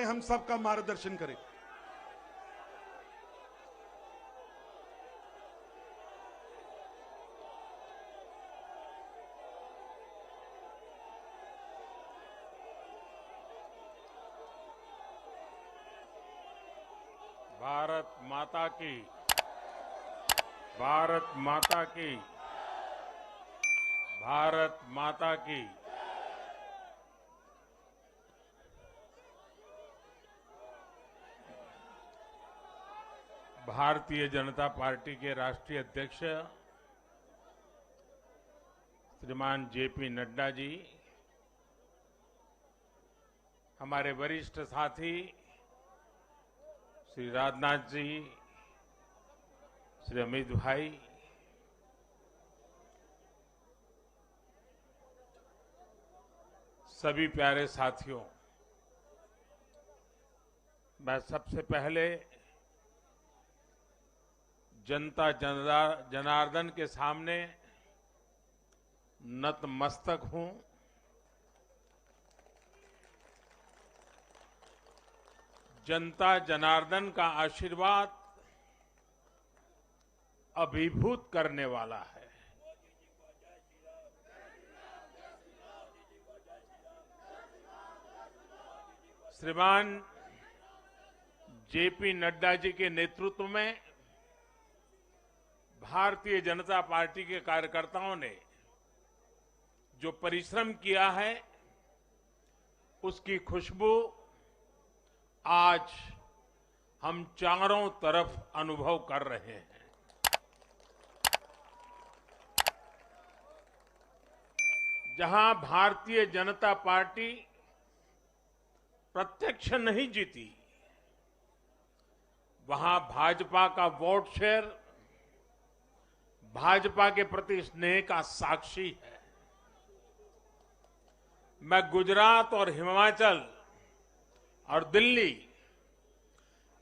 के हम सबका मार्गदर्शन करें। भारत माता की, भारत माता की, भारत माता की। भारतीय जनता पार्टी के राष्ट्रीय अध्यक्ष श्रीमान जेपी नड्डा जी, हमारे वरिष्ठ साथी श्री राजनाथ जी, श्री अमित भाई, सभी प्यारे साथियों, मैं सबसे पहले जनता जनार्दन के सामने नतमस्तक हूं। जनता जनार्दन का आशीर्वाद अभिभूत करने वाला है। श्रीमान जेपी नड्डा जी के नेतृत्व में भारतीय जनता पार्टी के कार्यकर्ताओं ने जो परिश्रम किया है, उसकी खुशबू आज हम चारों तरफ अनुभव कर रहे हैं। जहां भारतीय जनता पार्टी प्रत्यक्ष नहीं जीती, वहां भाजपा का वोट शेयर भाजपा के प्रति स्नेह का साक्षी है। मैं गुजरात और हिमाचल और दिल्ली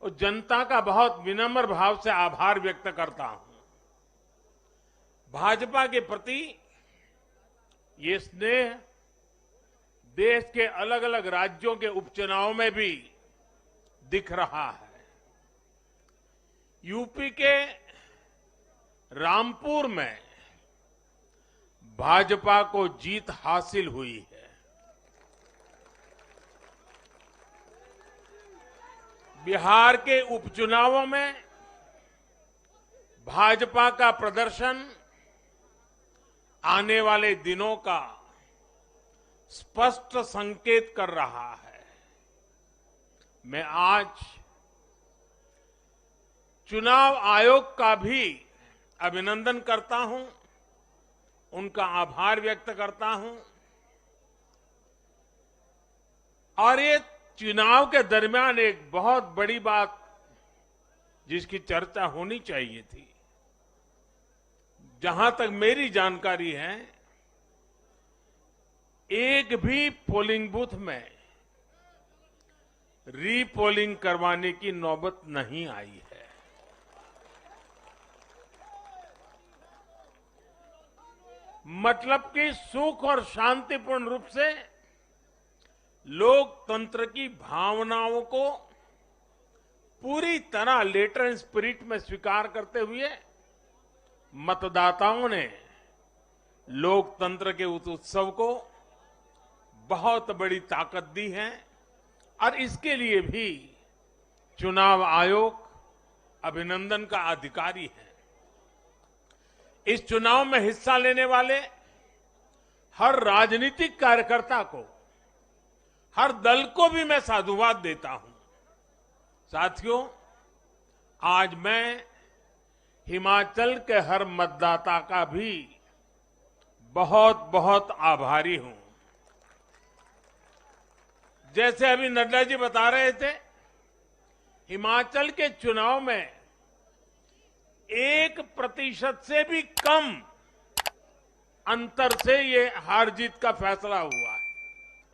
और जनता का बहुत विनम्र भाव से आभार व्यक्त करता हूं। भाजपा के प्रति ये स्नेह देश के अलग अलग राज्यों के उपचुनाव में भी दिख रहा है। यूपी के रामपुर में भाजपा को जीत हासिल हुई है। बिहार के उपचुनावों में भाजपा का प्रदर्शन आने वाले दिनों का स्पष्ट संकेत कर रहा है। मैं आज चुनाव आयोग का भी अभिनंदन करता हूं, उनका आभार व्यक्त करता हूं। और ये चुनाव के दरमियान एक बहुत बड़ी बात जिसकी चर्चा होनी चाहिए थी, जहां तक मेरी जानकारी है, एक भी पोलिंग बूथ में रीपोलिंग करवाने की नौबत नहीं आई है। मतलब कि सुख और शांतिपूर्ण रूप से लोकतंत्र की भावनाओं को पूरी तरह लेटर एंड स्पिरिट में स्वीकार करते हुए मतदाताओं ने लोकतंत्र के उस उत्सव को बहुत बड़ी ताकत दी है। और इसके लिए भी चुनाव आयोग अभिनंदन का अधिकारी है। इस चुनाव में हिस्सा लेने वाले हर राजनीतिक कार्यकर्ता को, हर दल को भी मैं साधुवाद देता हूं। साथियों, आज मैं हिमाचल के हर मतदाता का भी बहुत बहुत आभारी हूं। जैसे अभी नड्डा जी बता रहे थे, हिमाचल के चुनाव में 1% से भी कम अंतर से ये हार जीत का फैसला हुआ है।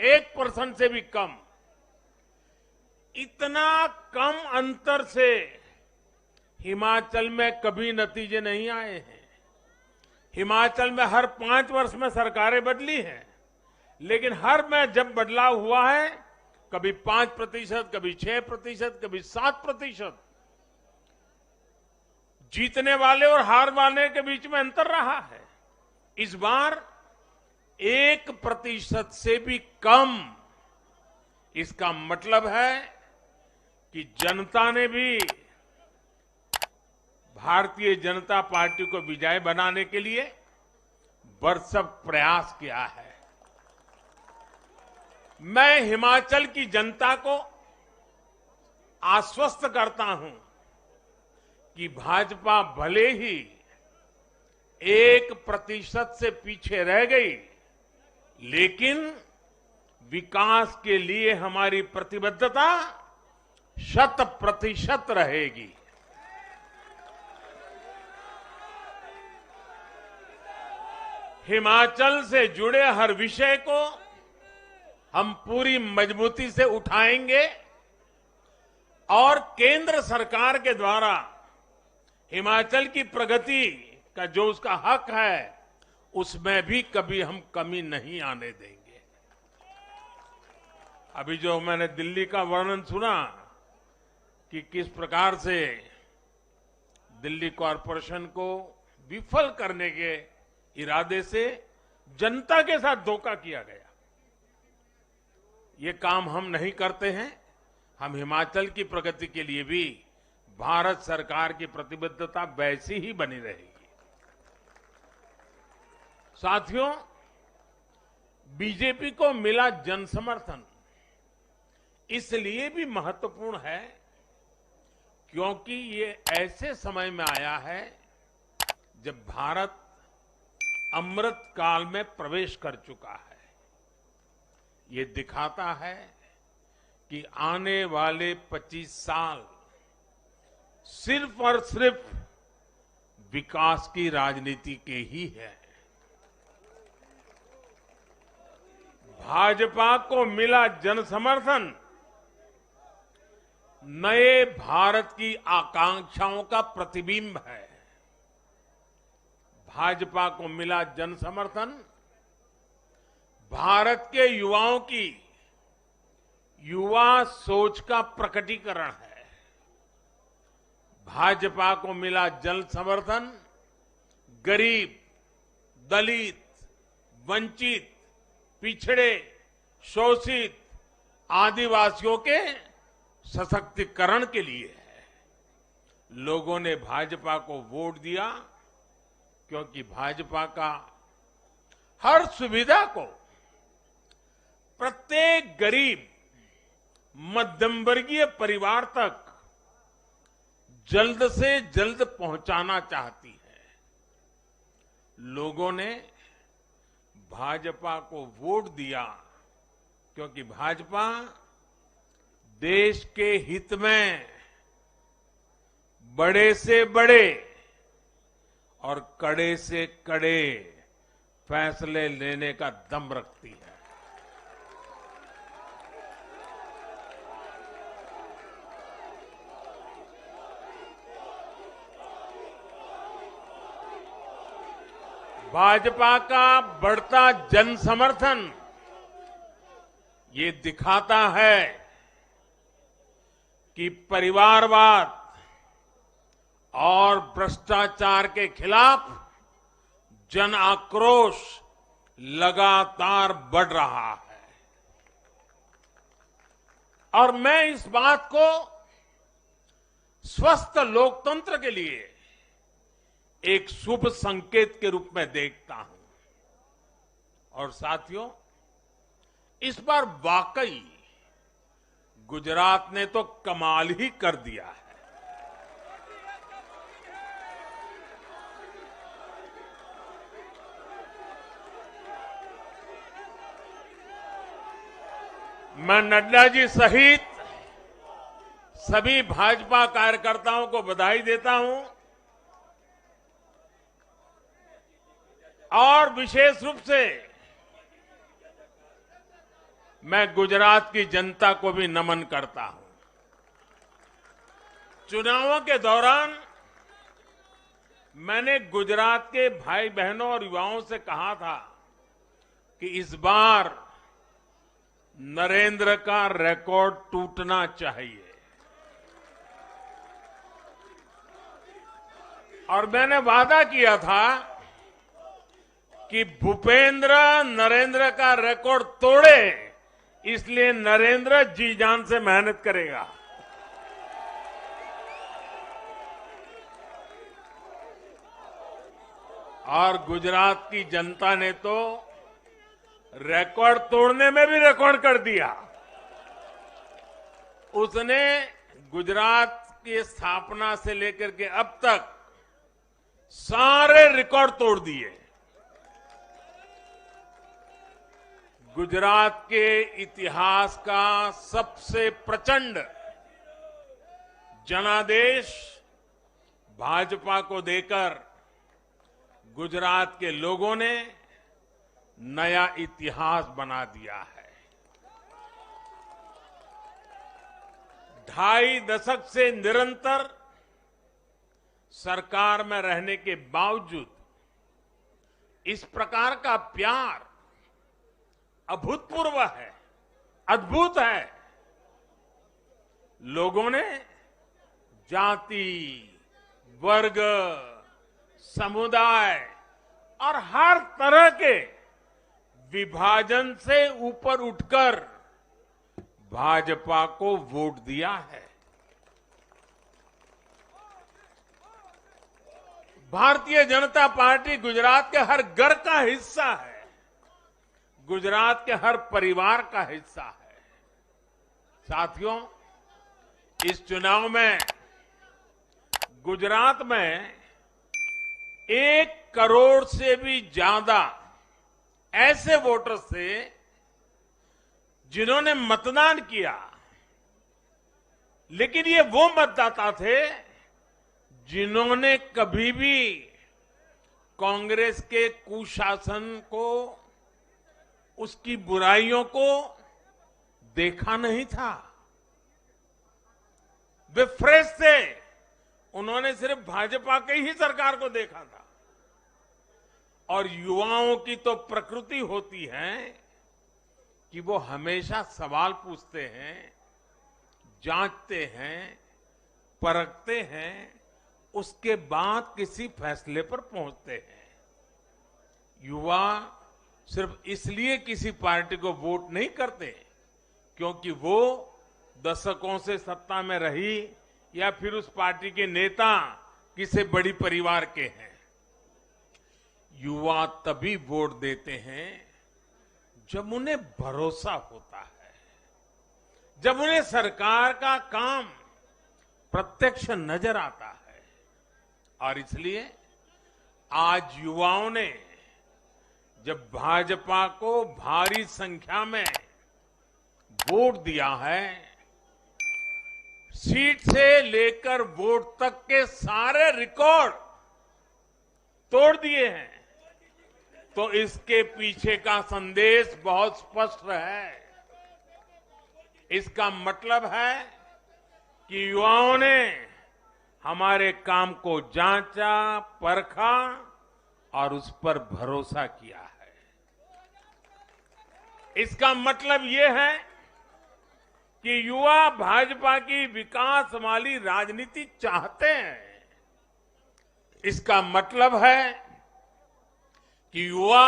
1% से भी कम। इतना कम अंतर से हिमाचल में कभी नतीजे नहीं आए हैं। हिमाचल में हर 5 वर्ष में सरकारें बदली हैं, लेकिन हर में जब बदलाव हुआ है कभी 5%, कभी 6%, कभी 7%। जीतने वाले और हार वाले के बीच में अंतर रहा है। इस बार 1% से भी कम। इसका मतलब है कि जनता ने भी भारतीय जनता पार्टी को विजयी बनाने के लिए भरसक प्रयास किया है। मैं हिमाचल की जनता को आश्वस्त करता हूं कि भाजपा भले ही 1% से पीछे रह गई, लेकिन विकास के लिए हमारी प्रतिबद्धता 100% रहेगी। हिमाचल से जुड़े हर विषय को हम पूरी मजबूती से उठाएंगे और केंद्र सरकार के द्वारा हिमाचल की प्रगति का जो उसका हक है, उसमें भी कभी हम कमी नहीं आने देंगे। अभी जो मैंने दिल्ली का वर्णन सुना कि किस प्रकार से दिल्ली कॉरपोरेशन को विफल करने के इरादे से जनता के साथ धोखा किया गया, ये काम हम नहीं करते हैं। हम हिमाचल की प्रगति के लिए भी भारत सरकार की प्रतिबद्धता वैसी ही बनी रहेगी। साथियों, बीजेपी को मिला जन समर्थन इसलिए भी महत्वपूर्ण है क्योंकि ये ऐसे समय में आया है जब भारत अमृत काल में प्रवेश कर चुका है। ये दिखाता है कि आने वाले 25 साल सिर्फ और सिर्फ विकास की राजनीति के ही है। भाजपा को मिला जन समर्थन नए भारत की आकांक्षाओं का प्रतिबिंब है। भाजपा को मिला जन समर्थन भारत के युवाओं की युवा सोच का प्रकटीकरण है। भाजपा को मिला जन समर्थन गरीब, दलित, वंचित, पिछड़े, शोषित, आदिवासियों के सशक्तिकरण के लिए है। लोगों ने भाजपा को वोट दिया क्योंकि भाजपा का हर सुविधा को प्रत्येक गरीब, मध्यम वर्गीय परिवार तक जल्द से जल्द पहुंचाना चाहती है। लोगों ने भाजपा को वोट दिया क्योंकि भाजपा देश के हित में बड़े से बड़े और कड़े से कड़े फैसले लेने का दम रखती है। भाजपा का बढ़ता जन समर्थन ये दिखाता है कि परिवारवाद और भ्रष्टाचार के खिलाफ जन आक्रोश लगातार बढ़ रहा है। और मैं इस बात को स्वस्थ लोकतंत्र के लिए एक शुभ संकेत के रूप में देखता हूं। और साथियों, इस बार वाकई गुजरात ने तो कमाल ही कर दिया है। मैं नड्डा जी सहित सभी भाजपा कार्यकर्ताओं को बधाई देता हूं और विशेष रूप से मैं गुजरात की जनता को भी नमन करता हूं। चुनावों के दौरान मैंने गुजरात के भाई बहनों और युवाओं से कहा था कि इस बार नरेंद्र का रिकॉर्ड टूटना चाहिए। और मैंने वादा किया था कि भूपेंद्र नरेंद्र का रिकॉर्ड तोड़े, इसलिए नरेंद्र जी जान से मेहनत करेगा। और गुजरात की जनता ने तो रिकॉर्ड तोड़ने में भी रिकॉर्ड कर दिया। उसने गुजरात की स्थापना से लेकर के अब तक सारे रिकॉर्ड तोड़ दिए। गुजरात के इतिहास का सबसे प्रचंड जनादेश भाजपा को देकर गुजरात के लोगों ने नया इतिहास बना दिया है। 2.5 दशक से निरंतर सरकार में रहने के बावजूद इस प्रकार का प्यार अभूतपूर्व है, अद्भुत है। लोगों ने जाति, वर्ग, समुदाय और हर तरह के विभाजन से ऊपर उठकर भाजपा को वोट दिया है। भारतीय जनता पार्टी गुजरात के हर घर का हिस्सा है, गुजरात के हर परिवार का हिस्सा है। साथियों, इस चुनाव में गुजरात में 1 करोड़ से भी ज्यादा ऐसे वोटर्स थे जिन्होंने मतदान किया, लेकिन ये वो मतदाता थे जिन्होंने कभी भी कांग्रेस के कुशासन को, उसकी बुराइयों को देखा नहीं था। वे फ्रेश थे, उन्होंने सिर्फ भाजपा की ही सरकार को देखा था। और युवाओं की तो प्रकृति होती है कि वो हमेशा सवाल पूछते हैं, जांचते हैं, परखते हैं, उसके बाद किसी फैसले पर पहुंचते हैं। युवा सिर्फ इसलिए किसी पार्टी को वोट नहीं करते क्योंकि वो दशकों से सत्ता में रही या फिर उस पार्टी के नेता किसी बड़ी परिवार के हैं। युवा तभी वोट देते हैं जब उन्हें भरोसा होता है, जब उन्हें सरकार का काम प्रत्यक्ष नजर आता है। और इसलिए आज युवाओं ने जब भाजपा को भारी संख्या में वोट दिया है, सीट से लेकर वोट तक के सारे रिकॉर्ड तोड़ दिए हैं, तो इसके पीछे का संदेश बहुत स्पष्ट है। इसका मतलब है कि युवाओं ने हमारे काम को जांचा, परखा और उस पर भरोसा किया है। इसका मतलब ये है कि युवा भाजपा की विकास वाली राजनीति चाहते हैं। इसका मतलब है कि युवा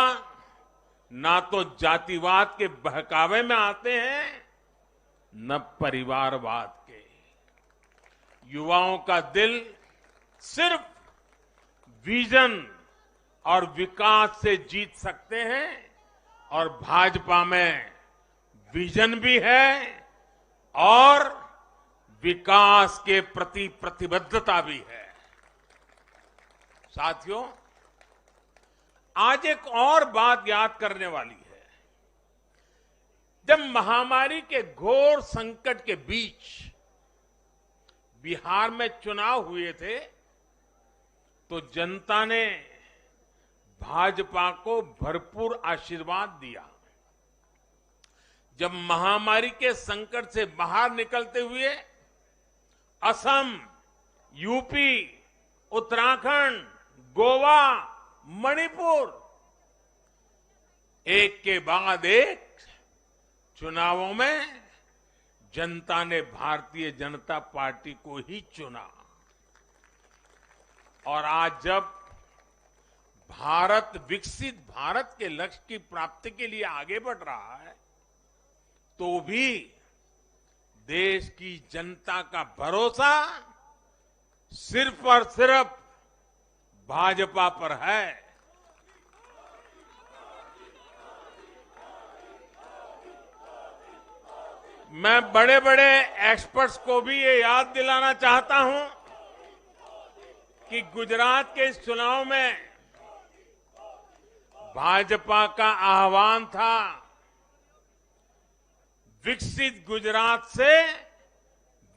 ना तो जातिवाद के बहकावे में आते हैं, न परिवारवाद के। युवाओं का दिल सिर्फ विजन और विकास से जीत सकते हैं, और भाजपा में विजन भी है और विकास के प्रति प्रतिबद्धता भी है। साथियों, आज एक और बात याद करने वाली है। जब महामारी के घोर संकट के बीच बिहार में चुनाव हुए थे, तो जनता ने भाजपा को भरपूर आशीर्वाद दिया। जब महामारी के संकट से बाहर निकलते हुए असम, यूपी, उत्तराखंड, गोवा, मणिपुर एक के बाद एक चुनावों में जनता ने भारतीय जनता पार्टी को ही चुना और आज जब भारत विकसित भारत के लक्ष्य की प्राप्ति के लिए आगे बढ़ रहा है तो भी देश की जनता का भरोसा सिर्फ और सिर्फ भाजपा पर है। मैं बड़े बड़े एक्सपर्ट्स को भी ये याद दिलाना चाहता हूं कि गुजरात के इस चुनाव में भाजपा का आह्वान था विकसित गुजरात से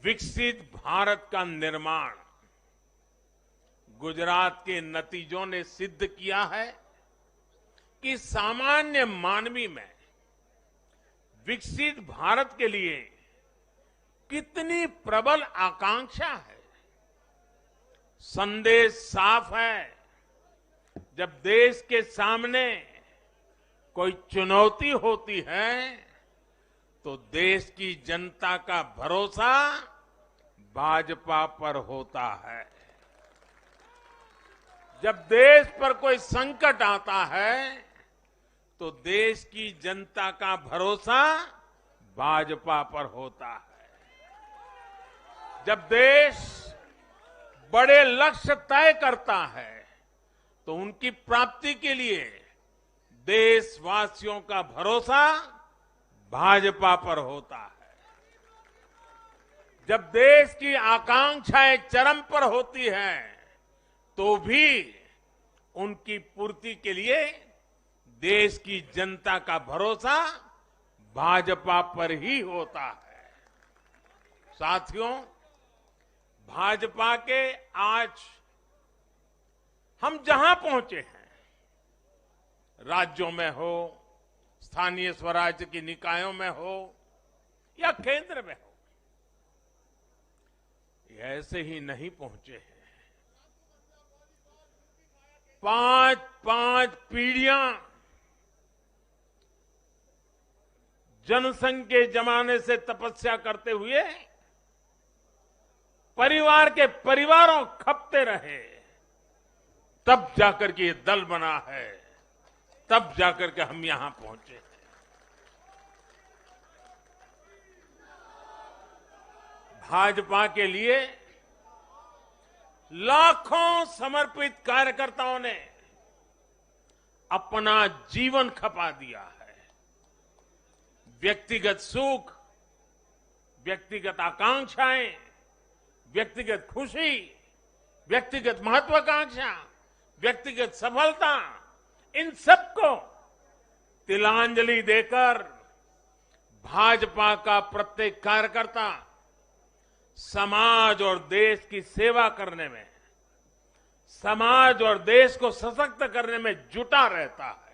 विकसित भारत का निर्माण। गुजरात के नतीजों ने सिद्ध किया है कि सामान्य मानवी में विकसित भारत के लिए कितनी प्रबल आकांक्षा है। संदेश साफ है, जब देश के सामने कोई चुनौती होती है तो देश की जनता का भरोसा भाजपा पर होता है। जब देश पर कोई संकट आता है तो देश की जनता का भरोसा भाजपा पर होता है। जब देश बड़े लक्ष्य तय करता है तो उनकी प्राप्ति के लिए देशवासियों का भरोसा भाजपा पर होता है। जब देश की आकांक्षाएं चरम पर होती हैं तो भी उनकी पूर्ति के लिए देश की जनता का भरोसा भाजपा पर ही होता है। साथियों, भाजपा के आज हम जहां पहुंचे हैं, राज्यों में हो, स्थानीय स्वराज्य की निकायों में हो या केंद्र में हो, ये ऐसे ही नहीं पहुंचे हैं। 5 पीढ़ियां जनसंघ के जमाने से तपस्या करते हुए परिवार के परिवारों खपते रहे, तब जाकर के ये दल बना है, तब जाकर के हम यहां पहुंचे हैं। भाजपा के लिए लाखों समर्पित कार्यकर्ताओं ने अपना जीवन खपा दिया है। व्यक्तिगत सुख, व्यक्तिगत आकांक्षाएं, व्यक्तिगत खुशी, व्यक्तिगत महत्वाकांक्षा, व्यक्तिगत सफलता, इन सबको तिलांजलि देकर भाजपा का प्रत्येक कार्यकर्ता समाज और देश की सेवा करने में, समाज और देश को सशक्त करने में जुटा रहता है।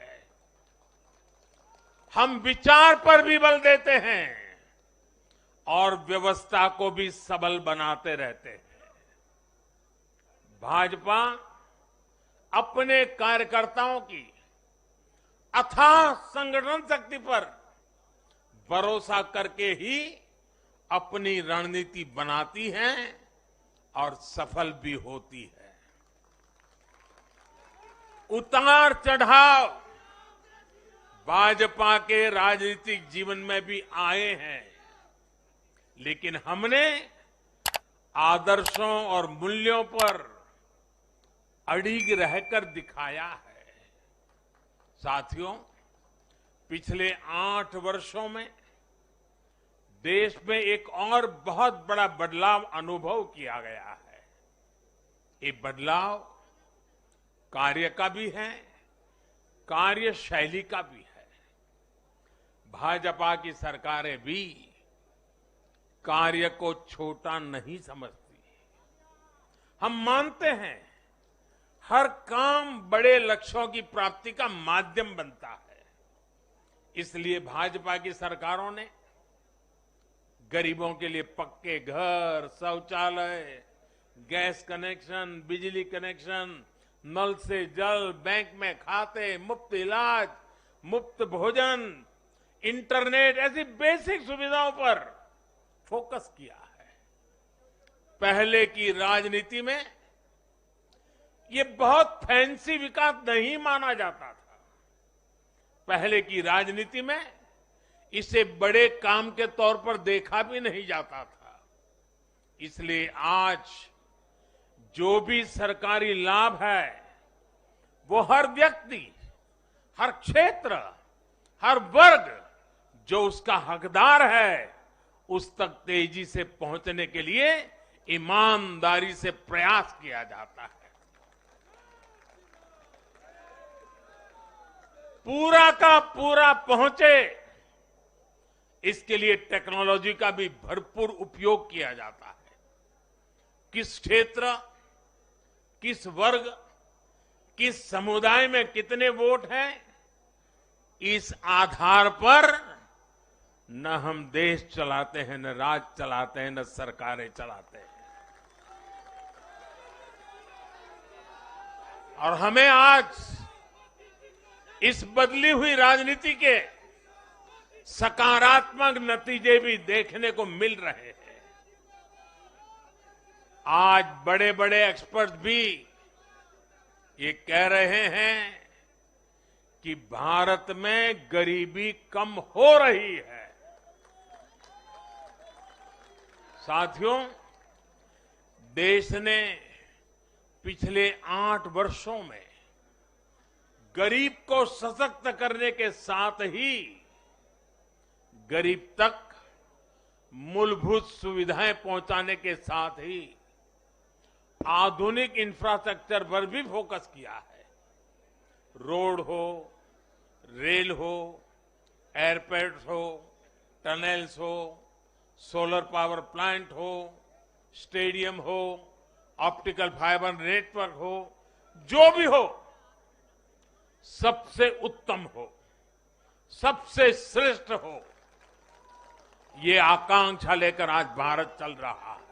हम विचार पर भी बल देते हैं और व्यवस्था को भी सबल बनाते रहते हैं। भाजपा अपने कार्यकर्ताओं की अथाह संगठन शक्ति पर भरोसा करके ही अपनी रणनीति बनाती है और सफल भी होती है। उतार चढ़ाव भाजपा के राजनीतिक जीवन में भी आए हैं, लेकिन हमने आदर्शों और मूल्यों पर अड़िग रहकर दिखाया है। साथियों, पिछले 8 वर्षों में देश में एक और बहुत बड़ा बदलाव अनुभव किया गया है। ये बदलाव कार्य का भी है, कार्यशैली का भी है। भाजपा की सरकारें भी कार्य को छोटा नहीं समझती। हम मानते हैं हर काम बड़े लक्ष्यों की प्राप्ति का माध्यम बनता है। इसलिए भाजपा की सरकारों ने गरीबों के लिए पक्के घर, शौचालय, गैस कनेक्शन, बिजली कनेक्शन, नल से जल, बैंक में खाते, मुफ्त इलाज, मुफ्त भोजन, इंटरनेट, ऐसी बेसिक सुविधाओं पर फोकस किया है। पहले की राजनीति में ये बहुत फैंसी विकास नहीं माना जाता था। पहले की राजनीति में इसे बड़े काम के तौर पर देखा भी नहीं जाता था। इसलिए आज जो भी सरकारी लाभ है वो हर व्यक्ति, हर क्षेत्र, हर वर्ग जो उसका हकदार है उस तक तेजी से पहुंचने के लिए ईमानदारी से प्रयास किया जाता है। पूरा का पूरा पहुंचे, इसके लिए टेक्नोलॉजी का भी भरपूर उपयोग किया जाता है। किस क्षेत्र, किस वर्ग, किस समुदाय में कितने वोट हैं, इस आधार पर न हम देश चलाते हैं, न राज्य चलाते हैं, न सरकारें चलाते हैं। और हमें आज इस बदली हुई राजनीति के सकारात्मक नतीजे भी देखने को मिल रहे हैं। आज बड़े बड़े एक्सपर्ट भी ये कह रहे हैं कि भारत में गरीबी कम हो रही है। साथियों, देश ने पिछले 8 वर्षों में गरीब को सशक्त करने के साथ ही गरीब तक मूलभूत सुविधाएं पहुंचाने के साथ ही आधुनिक इंफ्रास्ट्रक्चर पर भी फोकस किया है। रोड हो, रेल हो, एयरपोर्ट हो, टनल्स हो, सोलर पावर प्लांट हो, स्टेडियम हो, ऑप्टिकल फाइबर नेटवर्क हो, जो भी हो सबसे उत्तम हो, सबसे श्रेष्ठ हो, ये आकांक्षा लेकर आज भारत चल रहा है।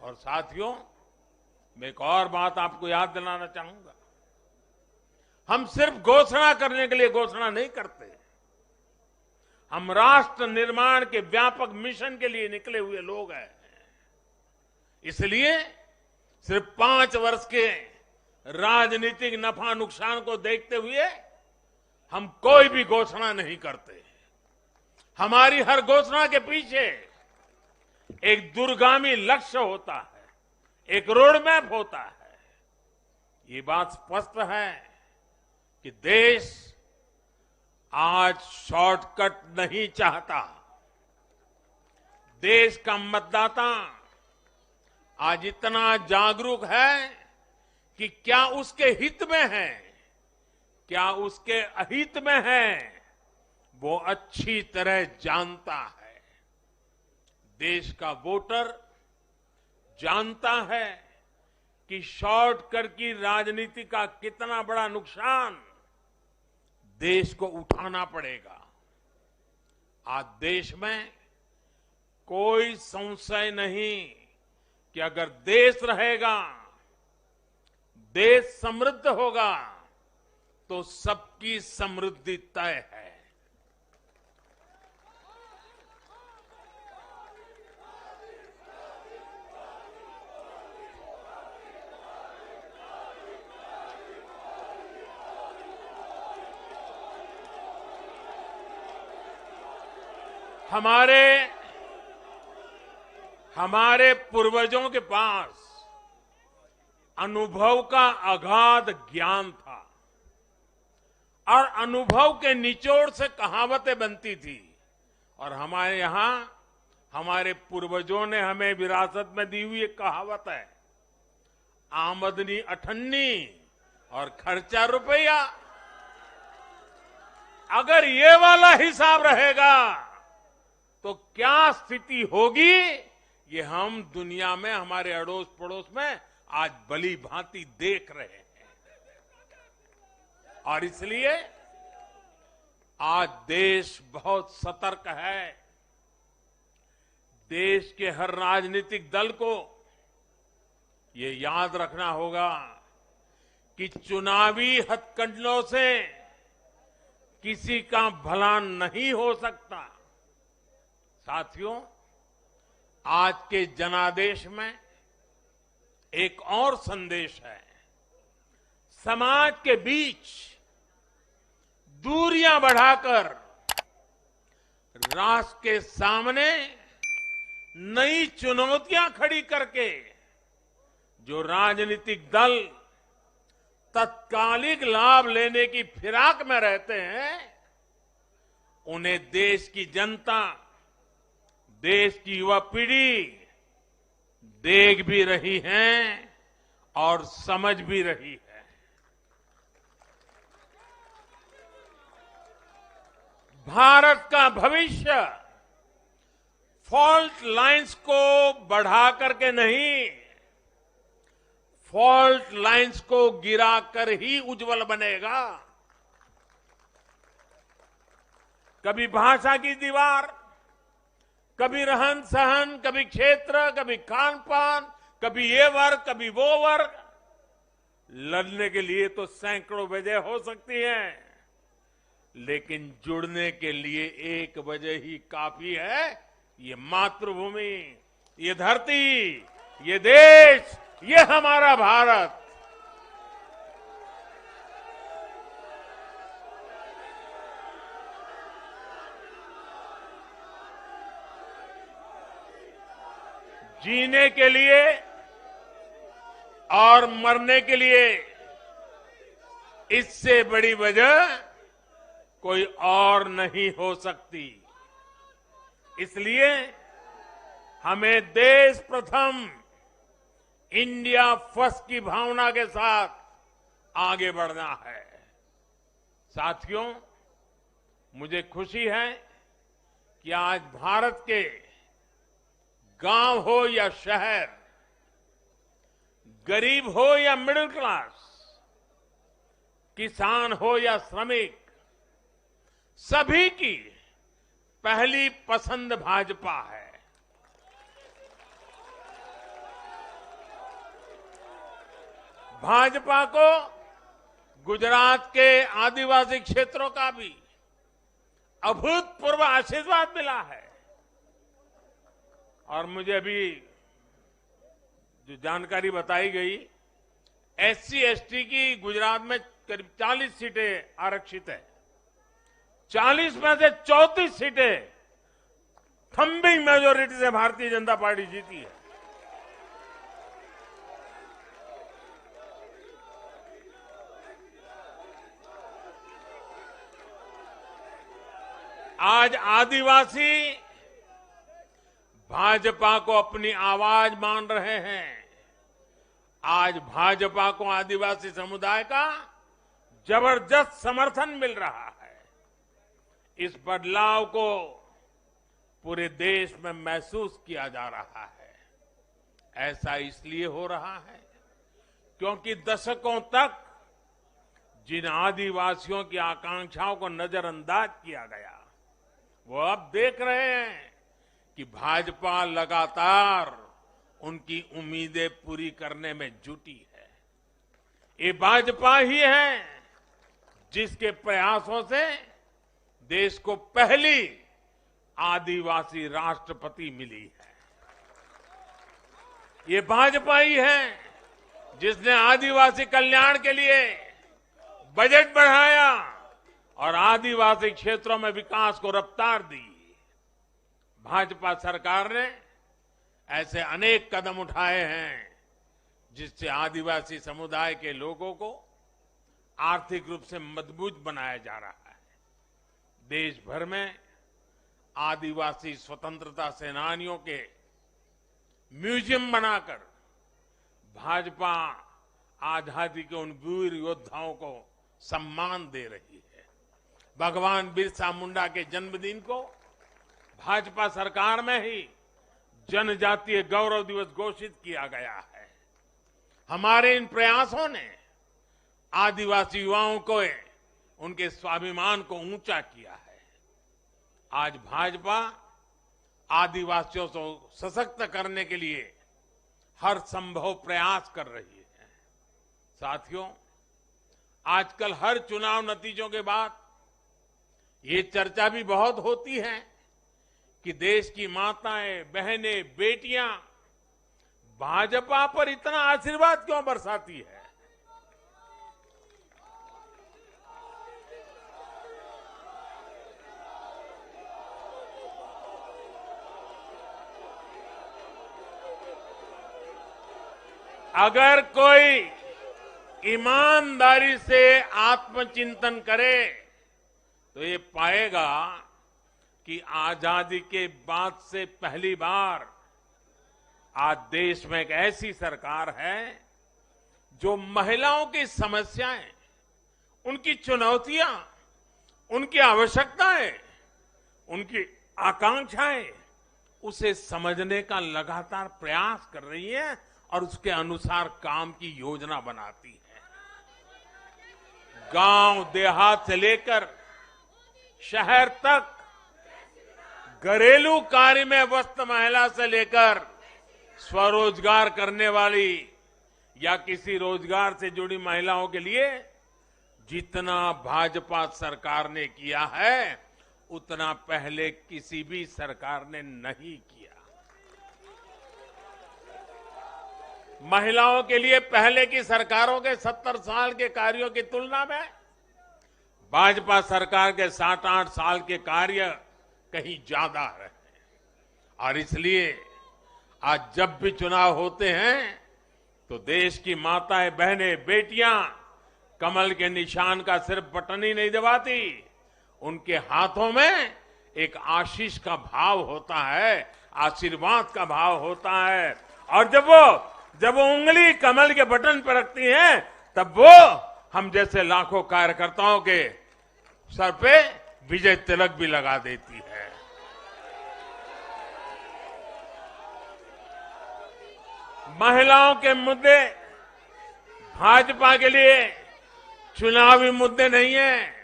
और साथियों, मैं एक और बात आपको याद दिलाना चाहूंगा। हम सिर्फ घोषणा करने के लिए घोषणा नहीं करते, हम राष्ट्र निर्माण के व्यापक मिशन के लिए निकले हुए लोग हैं। इसलिए सिर्फ 5 वर्ष के राजनीतिक नफा नुकसान को देखते हुए हम कोई भी घोषणा नहीं करते। हमारी हर घोषणा के पीछे एक दूरगामी लक्ष्य होता है, एक रोड मैप होता है। ये बात स्पष्ट है कि देश आज शॉर्टकट नहीं चाहता। देश का मतदाता आज इतना जागरूक है कि क्या उसके हित में है, क्या उसके अहित में है, वो अच्छी तरह जानता है। देश का वोटर जानता है कि शॉर्टकट की राजनीति का कितना बड़ा नुकसान देश को उठाना पड़ेगा। आज देश में कोई संशय नहीं कि अगर देश रहेगा, देश समृद्ध होगा, तो सबकी समृद्धि तय है। हमारे पूर्वजों के पास अनुभव का अगाध ज्ञान था और अनुभव के निचोड़ से कहावतें बनती थी। और हमारे यहां हमारे पूर्वजों ने हमें विरासत में दी हुई एक कहावत है, आमदनी अठन्नी और खर्चा रुपया। अगर ये वाला हिसाब रहेगा तो क्या स्थिति होगी, ये हम दुनिया में हमारे अड़ोस पड़ोस में आज भली भांति देख रहे हैं। और इसलिए आज देश बहुत सतर्क है। देश के हर राजनीतिक दल को ये याद रखना होगा कि चुनावी हथकंडों से किसी का भला नहीं हो सकता। साथियों, आज के जनादेश में एक और संदेश है। समाज के बीच दूरियां बढ़ाकर राष्ट्र के सामने नई चुनौतियां खड़ी करके जो राजनीतिक दल तत्कालिक लाभ लेने की फिराक में रहते हैं, उन्हें देश की जनता, देश की युवा पीढ़ी देख भी रही है और समझ भी रही है। भारत का भविष्य फॉल्ट लाइंस को बढ़ा करके नहीं, फॉल्ट लाइंस को गिराकर ही उज्जवल बनेगा। कभी भाषा की दीवार, कभी रहन सहन, कभी क्षेत्र, कभी खान पान, कभी ये वर्ग, कभी वो वर्ग। लड़ने के लिए तो सैकड़ों वजह हो सकती हैं, लेकिन जुड़ने के लिए एक वजह ही काफी है। ये मातृभूमि, ये धरती, ये देश, ये हमारा भारत। जीने के लिए और मरने के लिए इससे बड़ी वजह कोई और नहीं हो सकती। इसलिए हमें देश प्रथम, इंडिया फर्स्ट की भावना के साथ आगे बढ़ना है। साथियों, मुझे खुशी है कि आज भारत के गांव हो या शहर, गरीब हो या मिडिल क्लास, किसान हो या श्रमिक, सभी की पहली पसंद भाजपा है। भाजपा को गुजरात के आदिवासी क्षेत्रों का भी अभूतपूर्व आशीर्वाद मिला है। और मुझे अभी जो जानकारी बताई गई, एससी एसटी की गुजरात में करीब 40 सीटें आरक्षित है। 40 में से 34 सीटें थंबिंग मेजोरिटी से भारतीय जनता पार्टी जीती है। आज आदिवासी भाजपा को अपनी आवाज मान रहे हैं। आज भाजपा को आदिवासी समुदाय का जबरदस्त समर्थन मिल रहा है। इस बदलाव को पूरे देश में महसूस किया जा रहा है। ऐसा इसलिए हो रहा है क्योंकि दशकों तक जिन आदिवासियों की आकांक्षाओं को नजरअंदाज किया गया, वो अब देख रहे हैं कि भाजपा लगातार उनकी उम्मीदें पूरी करने में जुटी है। ये भाजपा ही है जिसके प्रयासों से देश को पहली आदिवासी राष्ट्रपति मिली है। ये भाजपा ही है जिसने आदिवासी कल्याण के लिए बजट बढ़ाया और आदिवासी क्षेत्रों में विकास को रफ्तार दी। भाजपा सरकार ने ऐसे अनेक कदम उठाए हैं जिससे आदिवासी समुदाय के लोगों को आर्थिक रूप से मजबूत बनाया जा रहा है। देश भर में आदिवासी स्वतंत्रता सेनानियों के म्यूजियम बनाकर भाजपा आजादी के उन वीर योद्धाओं को सम्मान दे रही है। भगवान बिरसा मुंडा के जन्मदिन को भाजपा सरकार में ही जनजातीय गौरव दिवस घोषित किया गया है। हमारे इन प्रयासों ने आदिवासी युवाओं को उनके स्वाभिमान को ऊंचा किया है। आज भाजपा आदिवासियों को सशक्त करने के लिए हर संभव प्रयास कर रही है। साथियों, आजकल हर चुनाव नतीजों के बाद ये चर्चा भी बहुत होती है कि देश की माताएं, बहनें, बेटियां भाजपा पर इतना आशीर्वाद क्यों बरसाती है। अगर कोई ईमानदारी से आत्मचिंतन करे तो ये पाएगा कि आजादी के बाद से पहली बार आज देश में एक ऐसी सरकार है जो महिलाओं की समस्याएं, उनकी चुनौतियां, उनकी आवश्यकताएं, उनकी आकांक्षाएं, उसे समझने का लगातार प्रयास कर रही है और उसके अनुसार काम की योजना बनाती है। गांव देहात से लेकर शहर तक घरेलू कार्य में व्यस्त महिला से लेकर स्वरोजगार करने वाली या किसी रोजगार से जुड़ी महिलाओं के लिए जितना भाजपा सरकार ने किया है उतना पहले किसी भी सरकार ने नहीं किया। महिलाओं के लिए पहले की सरकारों के 70 साल के कार्यों की तुलना में भाजपा सरकार के 7-8 साल के कार्य कहीं ज्यादा है और इसलिए आज जब भी चुनाव होते हैं तो देश की माताएं, बहनें, बेटियां कमल के निशान का सिर्फ बटन ही नहीं दबाती, उनके हाथों में एक आशीष का भाव होता है, आशीर्वाद का भाव होता है और जब वो उंगली कमल के बटन पर रखती हैं तब वो हम जैसे लाखों कार्यकर्ताओं के सर पे विजय तिलक भी लगा देती है। महिलाओं के मुद्दे भाजपा के लिए चुनावी मुद्दे नहीं है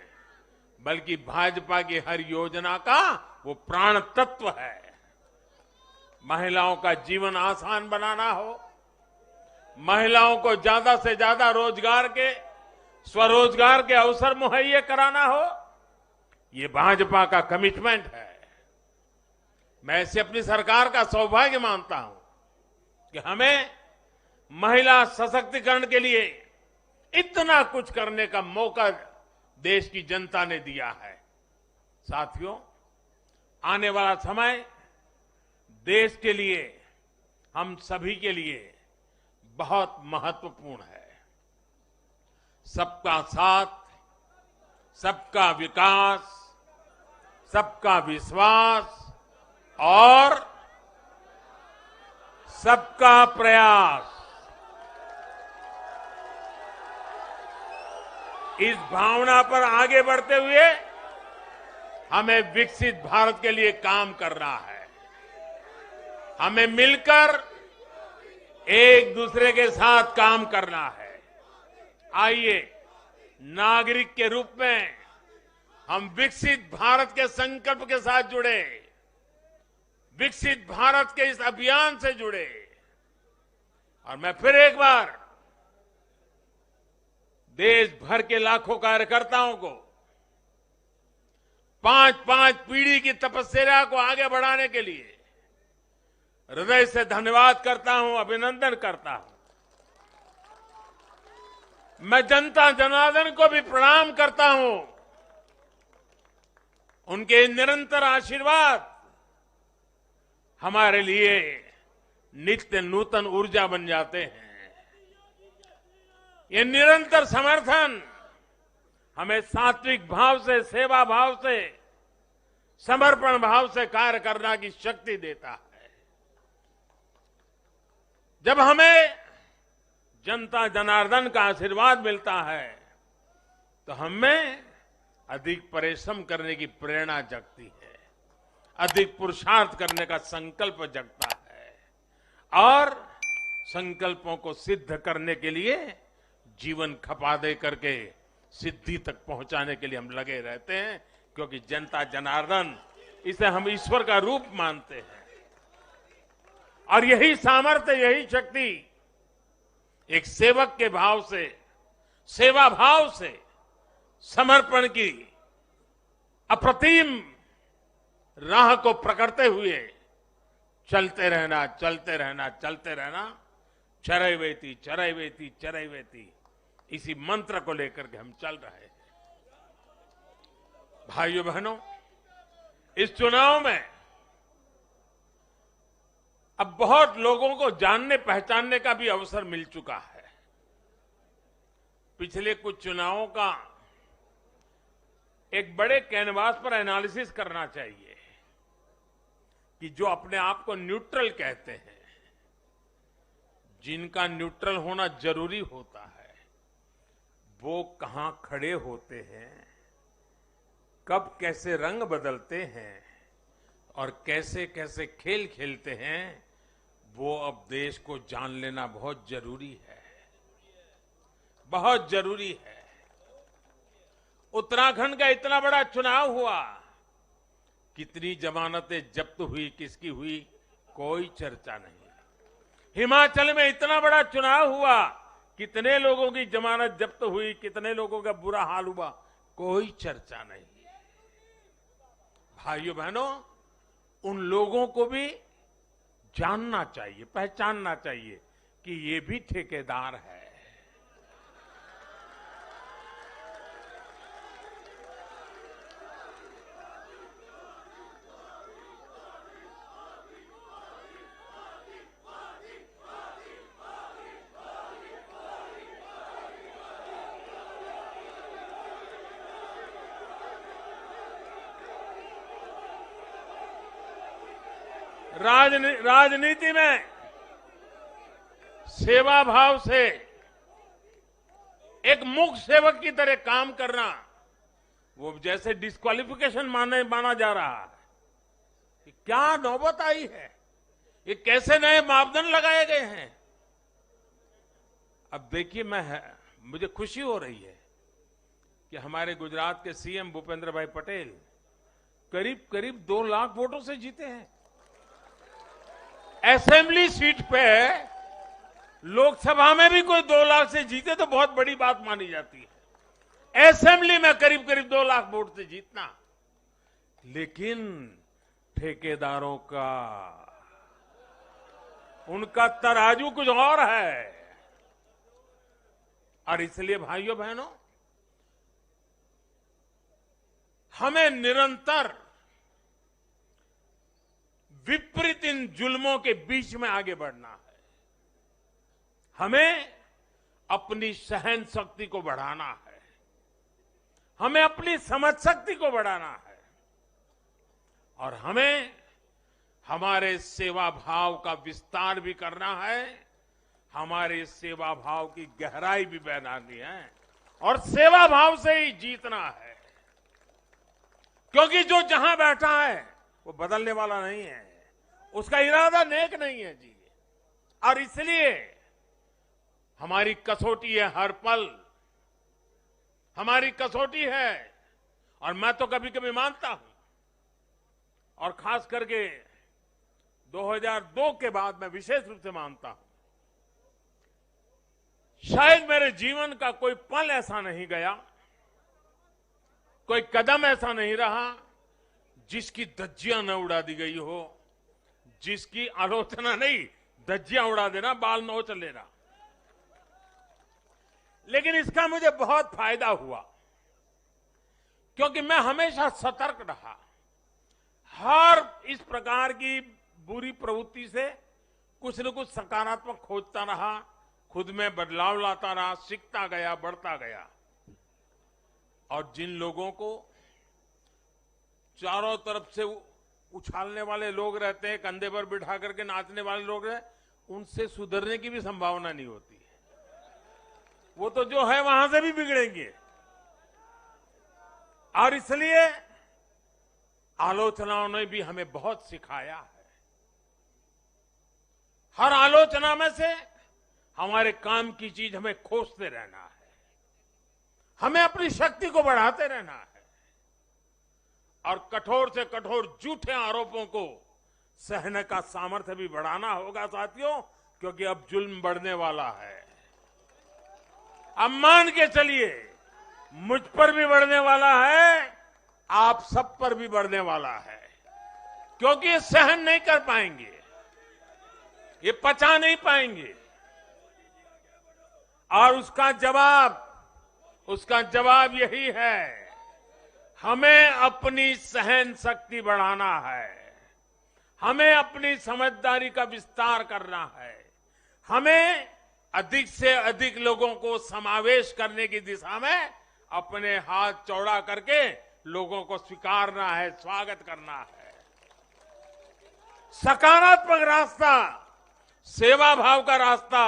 बल्कि भाजपा की हर योजना का वो प्राण तत्व है। महिलाओं का जीवन आसान बनाना हो, महिलाओं को ज्यादा से ज्यादा रोजगार के, स्वरोजगार के अवसर मुहैया कराना हो, ये भाजपा का कमिटमेंट है। मैं इसे अपनी सरकार का सौभाग्य मानता हूं कि हमें महिला सशक्तिकरण के लिए इतना कुछ करने का मौका देश की जनता ने दिया है। साथियों, आने वाला समय देश के लिए, हम सभी के लिए बहुत महत्वपूर्ण है। सबका साथ, सबका विकास, सबका विश्वास और सबका प्रयास, इस भावना पर आगे बढ़ते हुए हमें विकसित भारत के लिए काम करना है। हमें मिलकर एक दूसरे के साथ काम करना है। आइए, नागरिक के रूप में हम विकसित भारत के संकल्प के साथ जुड़े, विकसित भारत के इस अभियान से जुड़े और मैं फिर एक बार देश भर के लाखों कार्यकर्ताओं को 5-5 पीढ़ी की तपस्या को आगे बढ़ाने के लिए हृदय से धन्यवाद करता हूं, अभिनंदन करता हूं। मैं जनता जनार्दन को भी प्रणाम करता हूं। उनके निरंतर आशीर्वाद हमारे लिए नित्य नूतन ऊर्जा बन जाते हैं। ये निरंतर समर्थन हमें सात्विक भाव से, सेवा भाव से, समर्पण भाव से कार्य करने की शक्ति देता है। जब हमें जनता जनार्दन का आशीर्वाद मिलता है तो हमें अधिक परिश्रम करने की प्रेरणा जगती है, अधिक पुरुषार्थ करने का संकल्प जगता है और संकल्पों को सिद्ध करने के लिए जीवन खपा दे करके सिद्धि तक पहुंचाने के लिए हम लगे रहते हैं, क्योंकि जनता जनार्दन, इसे हम ईश्वर का रूप मानते हैं और यही सामर्थ्य, यही शक्ति एक सेवक के भाव से, सेवा भाव से, समर्पण की अप्रतिम राह को प्रकटते हुए चलते रहना, चलते रहना, चलते रहना, चरैवेति चरैवेति चरैवेति, इसी मंत्र को लेकर के हम चल रहे हैं। भाइयों बहनों, इस चुनाव में अब बहुत लोगों को जानने पहचानने का भी अवसर मिल चुका है। पिछले कुछ चुनावों का एक बड़े कैनवास पर एनालिसिस करना चाहिए कि जो अपने आप को न्यूट्रल कहते हैं, जिनका न्यूट्रल होना जरूरी होता है, वो कहां खड़े होते हैं, कब कैसे रंग बदलते हैं और कैसे कैसे खेल खेलते हैं, वो अब देश को जान लेना बहुत जरूरी है, बहुत जरूरी है। उत्तराखंड का इतना बड़ा चुनाव हुआ, कितनी जमानतें जब्त हुई, किसकी हुई, कोई चर्चा नहीं। हिमाचल में इतना बड़ा चुनाव हुआ, कितने लोगों की जमानत जब्त हुई, कितने लोगों का बुरा हाल हुआ, कोई चर्चा नहीं। भाइयों बहनों, उन लोगों को भी जानना चाहिए, पहचानना चाहिए कि ये भी ठेकेदार है। राजनीति में सेवा भाव से एक मूक सेवक की तरह काम करना, वो जैसे डिस्क्वालिफिकेशन माना जा रहा है। कि क्या नौबत आई है, ये कैसे नए मापदंड लगाए गए हैं। अब देखिए, मुझे खुशी हो रही है कि हमारे गुजरात के सीएम भूपेंद्र भाई पटेल करीब करीब 2 लाख वोटों से जीते हैं। असेंबली सीट पे लोकसभा में भी कोई 2 लाख से जीते तो बहुत बड़ी बात मानी जाती है। असेंबली में करीब करीब 2 लाख वोट से जीतना, लेकिन ठेकेदारों का, उनका तराजू कुछ और है। और इसलिए भाइयों बहनों, हमें निरंतर विपरीत इन जुल्मों के बीच में आगे बढ़ना है। हमें अपनी सहन शक्ति को बढ़ाना है, हमें अपनी समझ शक्ति को बढ़ाना है, और हमें हमारे सेवा भाव का विस्तार भी करना है, हमारे सेवा भाव की गहराई भी बढ़ानी है, और सेवा भाव से ही जीतना है। क्योंकि जो जहां बैठा है वो बदलने वाला नहीं है, उसका इरादा नेक नहीं है जी। और इसलिए हमारी कसौटी है, हर पल हमारी कसौटी है। और मैं तो कभी कभी मानता हूं, और खास करके 2002 के बाद मैं विशेष रूप से मानता हूं, शायद मेरे जीवन का कोई पल ऐसा नहीं गया, कोई कदम ऐसा नहीं रहा जिसकी धज्जियां न उड़ा दी गई हो, जिसकी आलोचना नहीं, धज्जियां उड़ा देना, बाल नोच लेना। लेकिन इसका मुझे बहुत फायदा हुआ, क्योंकि मैं हमेशा सतर्क रहा। हर इस प्रकार की बुरी प्रवृत्ति से कुछ न कुछ सकारात्मक खोजता रहा, खुद में बदलाव लाता रहा, सीखता गया, बढ़ता गया। और जिन लोगों को चारों तरफ से उछालने वाले लोग रहते हैं, कंधे पर बिठा करके नाचने वाले लोग रहते, उनसे सुधरने की भी संभावना नहीं होती है। वो तो जो है वहां से भी बिगड़ेंगे। और इसलिए आलोचनाओं ने भी हमें बहुत सिखाया है। हर आलोचना में से हमारे काम की चीज हमें खोजते रहना है, हमें अपनी शक्ति को बढ़ाते रहना है, और कठोर से कठोर झूठे आरोपों को सहने का सामर्थ्य भी बढ़ाना होगा साथियों, क्योंकि अब जुल्म बढ़ने वाला है। अब मान के चलिए, मुझ पर भी बढ़ने वाला है, आप सब पर भी बढ़ने वाला है, क्योंकि ये सहन नहीं कर पाएंगे, ये पचा नहीं पाएंगे। और उसका जवाब यही है, हमें अपनी सहन शक्ति बढ़ाना है, हमें अपनी समझदारी का विस्तार करना है, हमें अधिक से अधिक लोगों को समावेश करने की दिशा में अपने हाथ चौड़ा करके लोगों को स्वीकारना है, स्वागत करना है। सकारात्मक रास्ता, सेवा भाव का रास्ता,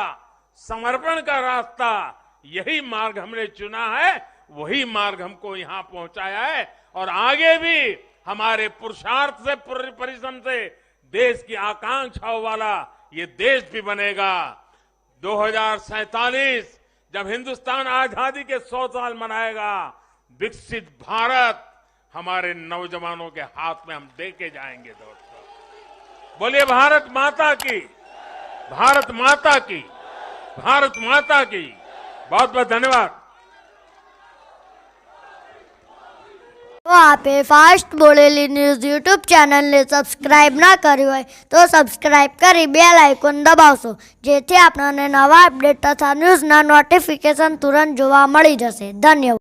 समर्पण का रास्ता, यही मार्ग हमने चुना है, वही मार्ग हमको यहां पहुंचाया है। और आगे भी हमारे पुरुषार्थ से, परिश्रम से देश की आकांक्षाओं वाला ये देश भी बनेगा। 2047 जब हिंदुस्तान आजादी के 100 साल मनाएगा, विकसित भारत हमारे नौजवानों के हाथ में हम देके जाएंगे। दोस्तों बोलिए भारत माता की, भारत माता की, भारत माता की। बहुत बहुत धन्यवाद। તો આપે ફાસ્ટ બોલેલી ન્યૂઝ યુટ્યુબ ચેનલને સબસ્ક્રાઇબ ના કર્યું હોય તો સબસ્ક્રાઇબ કરી બેલ આઇકોન દબાવશો, જેથી આપણને નવા અપડેટ તથા ન્યૂઝના નોટિફિકેશન તુરંત જોવા મળી જશે. ધન્યવાદ.